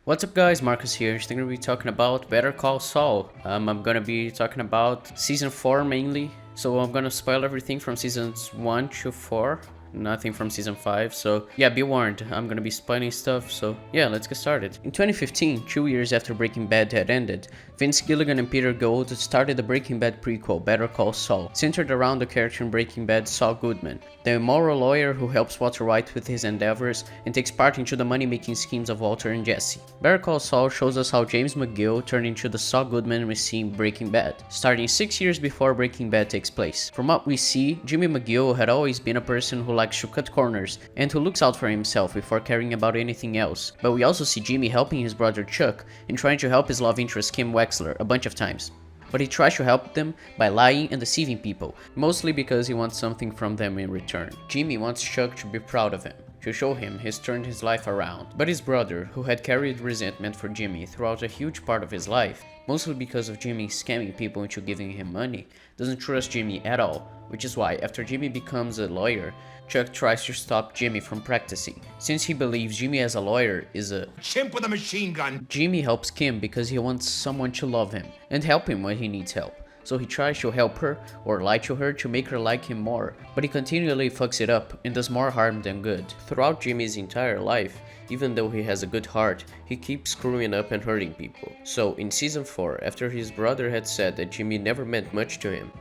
What's up guys, Marcus here. Today I'm going to be talking about Better Call Saul. I'm going to be talking about Season 4 mainly. So I'm going to spoil everything from Seasons 1 to 4. Nothing from Season 5. So yeah, be warned. I'm going to be spoiling stuff. So yeah, let's get started. In 2015, 2 years after Breaking Bad had ended, Vince Gilligan and Peter Gould started the Breaking Bad prequel, Better Call Saul, centered around the character in Breaking Bad, Saul Goodman, the immoral lawyer who helps Walter White with his endeavors and takes part into the money-making schemes of Walter and Jesse. Better Call Saul shows us how James McGill turned into the Saul Goodman we see in Breaking Bad, starting 6 years before Breaking Bad takes place. From what we see, Jimmy McGill had always been a person who likes to cut corners and who looks out for himself before caring about anything else, but we also see Jimmy helping his brother Chuck and trying to help his love interest Kim Wexler a bunch of times. But he tries to help them by lying and deceiving people, mostly because he wants something from them in return. Jimmy wants Chuck to be proud of him, to show him he's turned his life around. But his brother, who had carried resentment for Jimmy throughout a huge part of his life, mostly because of Jimmy scamming people into giving him money, doesn't trust Jimmy at all, which is why after Jimmy becomes a lawyer, Chuck tries to stop Jimmy from practicing. Since he believes Jimmy as a lawyer is a chimp with a machine gun, Jimmy helps Kim because he wants someone to love him and help him when he needs help. So he tries to help her or lie to her to make her like him more, but he continually fucks it up and does more harm than good. Throughout Jimmy's entire life, even though he has a good heart, he keeps screwing up and hurting people. So in season 4, after his brother had said that Jimmy never meant much to him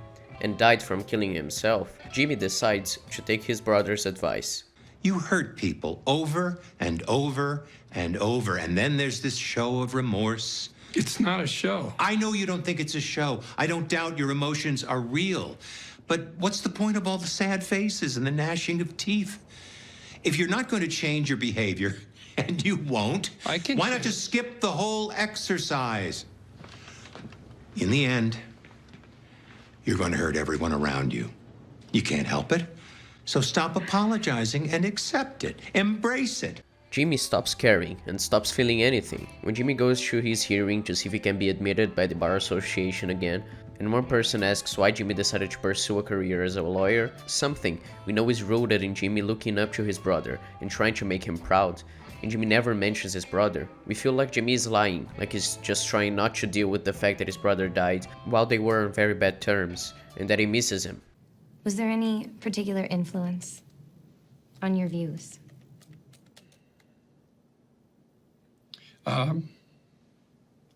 and died from killing himself, Jimmy decides to take his brother's advice. you hurt people over and over and over, and then there's this show of remorse. It's not a show. I know you don't think it's a show. I don't doubt your emotions are real. But what's the point of all the sad faces and the gnashing of teeth? If you're not going to change your behavior, and you won't, why not just skip the whole exercise? In the end, you're going to hurt everyone around you. You can't help it. So stop apologizing and accept it. Embrace it. Jimmy stops caring and stops feeling anything. When Jimmy goes to his hearing to see if he can be admitted by the Bar Association again, and one person asks why Jimmy decided to pursue a career as a lawyer, something we know is rooted in Jimmy looking up to his brother and trying to make him proud, and Jimmy never mentions his brother. We feel like Jimmy is lying, like he's just trying not to deal with the fact that his brother died while they were on very bad terms, and that he misses him. Was there any particular influence on your views?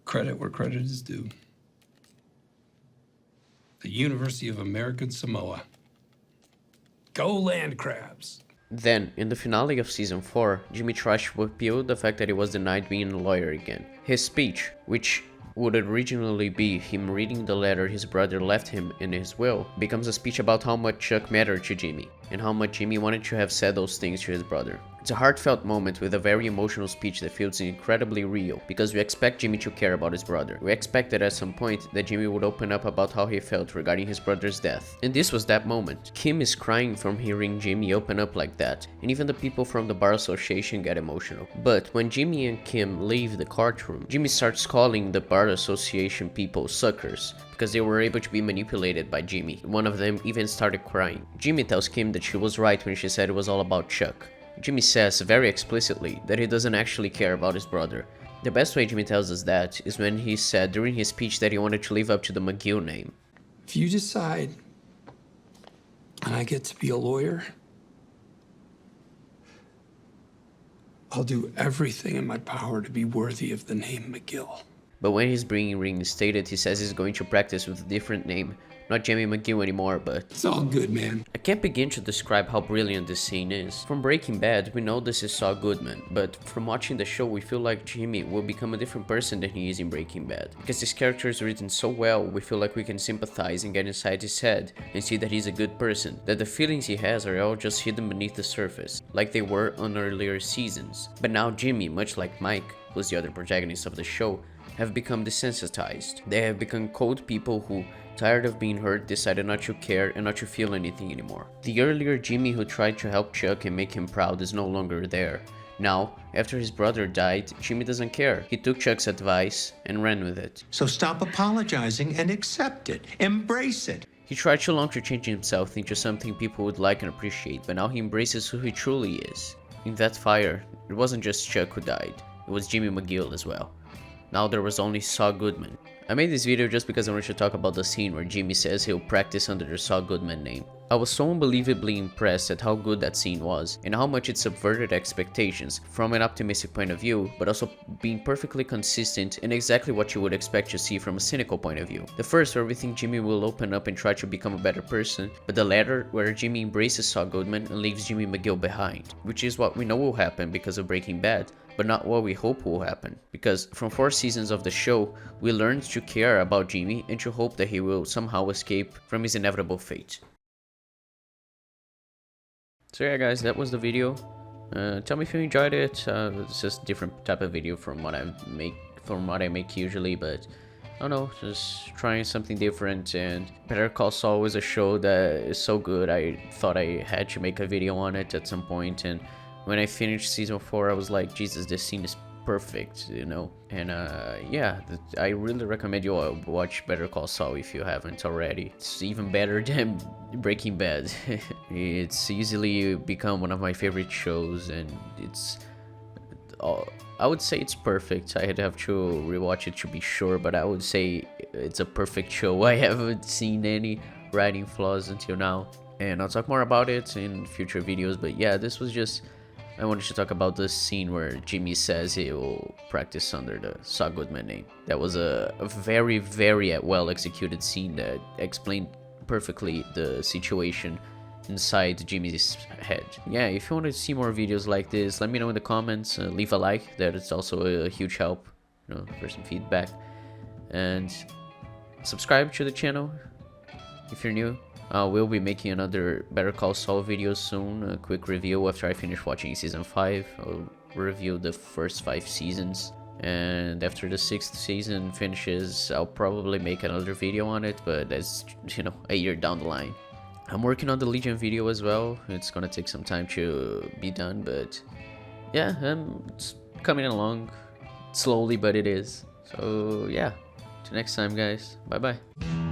Credit where credit is due. The University of American Samoa. Go land crabs. Then, in the finale of season 4, Jimmy tries to appeal the fact that he was denied being a lawyer again. His speech, which would originally be him reading the letter his brother left him in his will, becomes a speech about how much Chuck mattered to Jimmy, and how much Jimmy wanted to have said those things to his brother. It's a heartfelt moment with a very emotional speech that feels incredibly real, because we expect Jimmy to care about his brother. We expected at some point that Jimmy would open up about how he felt regarding his brother's death. And this was that moment. Kim is crying from hearing Jimmy open up like that, and even the people from the Bar Association get emotional. But when Jimmy and Kim leave the courtroom, Jimmy starts calling the Bar Association people suckers, because they were able to be manipulated by Jimmy. One of them even started crying. Jimmy tells Kim that she was right when she said it was all about Chuck. Jimmy says very explicitly that he doesn't actually care about his brother. The best way Jimmy tells us that is when he said during his speech that he wanted to live up to the McGill name. If you decide and I get to be a lawyer, I'll do everything in my power to be worthy of the name McGill. But when he's being reinstated, he says he's going to practice with a different name. Not Jimmy McGill anymore, but It's all good, man. I can't begin to describe how brilliant this scene is. From Breaking Bad, we know this is Saul Goodman, but from watching the show, we feel like Jimmy will become a different person than he is in Breaking Bad. Because this character is written so well, we feel like we can sympathize and get inside his head and see that he's a good person, that the feelings he has are all just hidden beneath the surface, like they were on earlier seasons. But now Jimmy, much like Mike, who's the other protagonist of the show, have become desensitized. They have become cold people who, tired of being hurt, decided not to care and not to feel anything anymore. The earlier Jimmy who tried to help Chuck and make him proud is no longer there. Now, after his brother died, Jimmy doesn't care. He took Chuck's advice and ran with it. So stop apologizing and accept it. Embrace it. He tried too long to change himself into something people would like and appreciate, but now he embraces who he truly is. In that fire, it wasn't just Chuck who died. it was Jimmy McGill as well. Now there was only Saul Goodman. I made this video just because I wanted to talk about the scene where Jimmy says he'll practice under the Saul Goodman name. I was so unbelievably impressed at how good that scene was, and how much it subverted expectations from an optimistic point of view, but also being perfectly consistent and exactly what you would expect to see from a cynical point of view. The first, where we think Jimmy will open up and try to become a better person, but the latter, where Jimmy embraces Saul Goodman and leaves Jimmy McGill behind, which is what we know will happen because of Breaking Bad, but not what we hope will happen, because from 4 seasons of the show, we learned to care about Jimmy and to hope that he will somehow escape from his inevitable fate. So yeah guys, that was the video. Tell me if you enjoyed it. It's just a different type of video from what I make usually, but I don't know, just trying something different. And Better Call Saul is a show that is so good, I thought I had to make a video on it at some point. And when I finished season 4, I was like, Jesus, this scene is perfect, you know. And yeah, I really recommend you all watch Better Call Saul if you haven't already. It's even better than Breaking Bad. It's easily become one of my favorite shows, and it's I would say it's perfect. I'd have to rewatch it to be sure, but I would say it's a perfect show. I haven't seen any writing flaws until now, and I'll talk more about it in future videos. But yeah, this was just, I wanted to talk about the scene where Jimmy says he will practice under the Saul Goodman name. That was a very, very well executed scene that explained perfectly the situation inside Jimmy's head. Yeah, if you want to see more videos like this, let me know in the comments. Leave a like, that is also a huge help, you know, for some feedback. And subscribe to the channel if you're new. We'll be making another Better Call Saul video soon, a quick review after I finish watching season 5. I'll review the first 5 seasons, and after the 6th season finishes, I'll probably make another video on it, but that's, you know, a year down the line. I'm working on the Legion video as well. It's gonna take some time to be done, but yeah, it's coming along slowly, but it is. So yeah, till next time guys, bye bye.